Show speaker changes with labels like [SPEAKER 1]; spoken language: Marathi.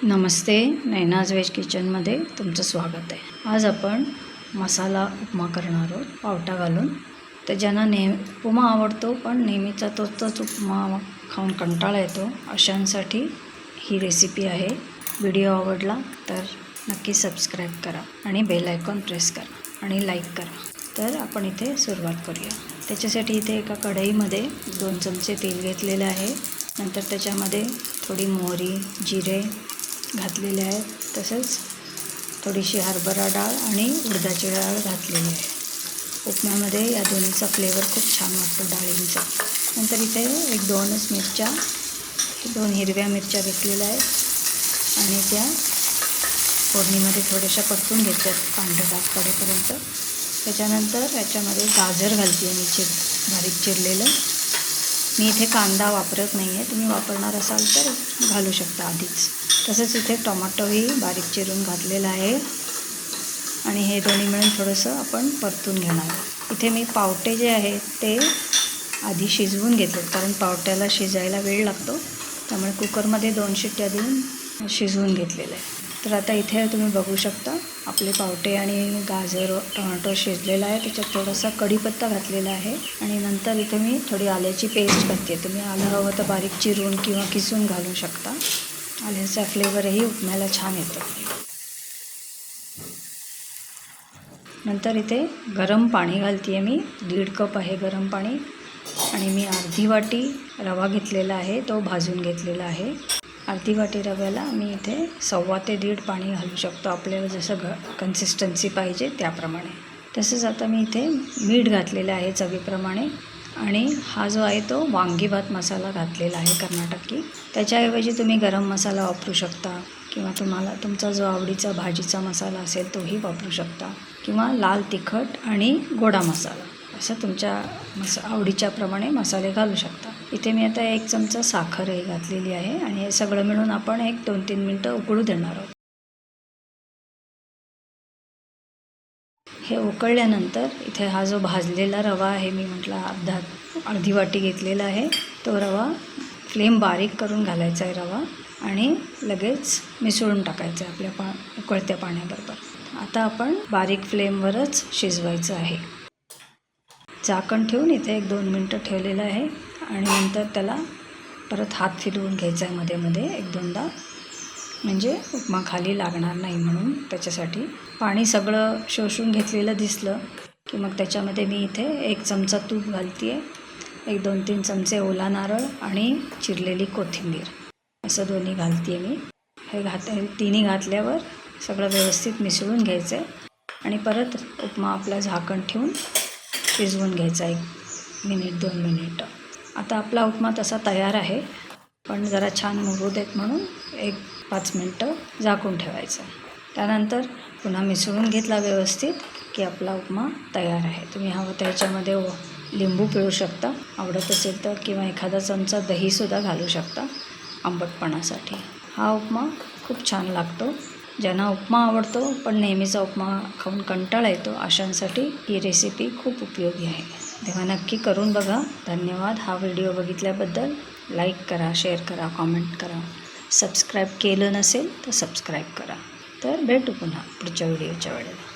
[SPEAKER 1] नमस्ते, नैनाज व्हेज किचनमध्ये तुमचं स्वागत आहे। आज आपण मसाला उपमा करणार आहोत पावटा घालून। तर ज्यांना उपमा आवडतो पण नेहमीचा तोच उपमा खाऊन कंटाळा येतो अशांसाठी ही रेसिपी आहे। व्हिडिओ आवडला तर नक्की सबस्क्राईब करा आणि बेल आयकॉन प्रेस करा आणि लाईक करा। तर आपण इथे सुरुवात करूया। त्याच्यासाठी इथे एका कढईमध्ये 2 चमचे तेल घेतलेले आहे। नंतर त्याच्यामध्ये थोडी मोहरी, जिरे घातलेले आहेत, तसेच थोडीशी हरभरा डाळ आणि उडदाची डाळ घातलेली आहे। उपम्यामध्ये या दोन्हीचा फ्लेवर खूप छान वाटतो डाळींचा। नंतर इथे 1-2 मिरच्या, 2 हिरव्या मिरच्या घेतलेल्या आहेत आणि त्या फोडणीमध्ये थोड्याशा परतून घेतल्यात पांढरा डाग पडेपर्यंत। त्याच्यानंतर याच्यामध्ये गाजर घालते मी बारीक चिरलेलं। मी इथे कांदा वापरत नाही आहे, तुम्ही वापरणार असाल तर घालू शकता आधीच। तसंच इथे टोमॅटोही बारीक चिरून घातलेला आहे आणि हे दोन्ही मिळून थोडंसं आपण परतून घेणार आहोत। इथे मी पावटे जे आहेत ते आधी शिजवून घेतले, कारण पावट्याला शिजायला वेळ लागतो, त्यामुळे कुकरमध्ये 2 शिट्ट्या देऊन शिजवून घेतलेलं आहे। तर आता इथे तुम्ही बघू शकता आपले पावटे आणि गाजर टोमॅटो शिजलेला आहे। त्याच्यात थोडासा कढीपत्ता घातलेला आहे आणि नंतर इथे मी थोडी आल्याची पेस्ट घालते। तुम्ही आलं हवं तर बारीक चिरून किंवा किसून घालू शकता। आल्याचा फ्लेवरही उपम्याला छान येतो। नंतर इथे गरम पाणी घालते आहे मी, 1.5 कप आहे गरम पाणी आणि मी अर्धी वाटी रवा घेतलेला आहे, तो भाजून घेतलेला आहे। अर्धी वाटी रव्याला मी इथे 1.25 ते 1.5 पाणी घालू शकतो, आपल्याला जसं कन्सिस्टन्सी पाहिजे त्याप्रमाणे। तसंच आता मी इथे मीठ घातलेलं आहे चवीप्रमाणे आणि हा जो आहे तो वांगीभात मसाला घातलेला आहे कर्नाटकी। त्याच्याऐवजी तुम्ही गरम मसाला वापरू शकता किंवा तुम्हाला तुमचा जो आवडीचा भाजीचा मसाला असेल तोही वापरू शकता किंवा लाल तिखट आणि गोडा मसाला, असं तुमच्या आवडीच्या प्रमाणे मसाले घालू शकता। इथे मी आता 1 चमचा साखरही घातलेली आहे आणि हे सगळं मिळून आपण 2-3 मिनटं उकळू देणार आहोत। हे उकळल्यानंतर इथे हा जो भाजलेला रवा आहे, मी म्हटलं अर्धी वाटी घेतलेला आहे, तो रवा फ्लेम बारीक करून घालायचा आहे रवा आणि लगेच मिसळून टाकायचं आहे आपल्या उकळत्या पाण्याबरोबर। आता आपण बारीक फ्लेमवरच शिजवायचं आहे। झाकण ठेवून इथे 1-2 मिनटं ठेवलेलं आहे आणि नंतर त्याला परत हात फिरवून घ्यायचा आहे मध्ये 1-2दा, म्हणजे उपमा खाली लागणार नाही म्हणून। त्याच्यासाठी पाणी सगळं शोषून घेतलेलं दिसलं की मग त्याच्यामध्ये मी इथे 1 चमचा तूप घालते आहे, 1-2-3 चमचे ओला नारळ आणि चिरलेली कोथिंबीर, असं दोन्ही घालते आहे मी। हे तिन्ही घातल्यावर सगळं व्यवस्थित मिसळून घ्यायचं आहे आणि परत उपमा आपला झाकण ठेवून शिजवून घ्यायचा 1-2 मिनिटं। आता आपला उपमा तसा तयार आहे, पण जरा छान मुरू देत म्हणून 1-5 मिनटं झाकून ठेवायचं। त्यानंतर पुन्हा मिसळून घेतला व्यवस्थित की आपला उपमा तयार आहे। तुम्ही हवं तर ह्याच्यामध्ये लिंबू पिळू शकता आवडत असेल तर, किंवा एखादा चमचा दहीसुद्धा घालू शकता आंबटपणासाठी। हा उपमा खूप छान लागतो। ज्यांना उपमा आवडतो पण नेहमीचा उपमा खाऊन कंटाळा येतो अशांसाठी ही रेसिपी खूप उपयोगी आहे, तेव्हा नक्की करून बघा। धन्यवाद। हा व्हिडिओ बघितल्याबद्दल लाईक करा, शेअर करा, कॉमेंट करा। सबस्क्राईब केलं नसेल तर सबस्क्राईब करा। तर भेटू पुन्हा पुढच्या व्हिडिओच्या वेळेला।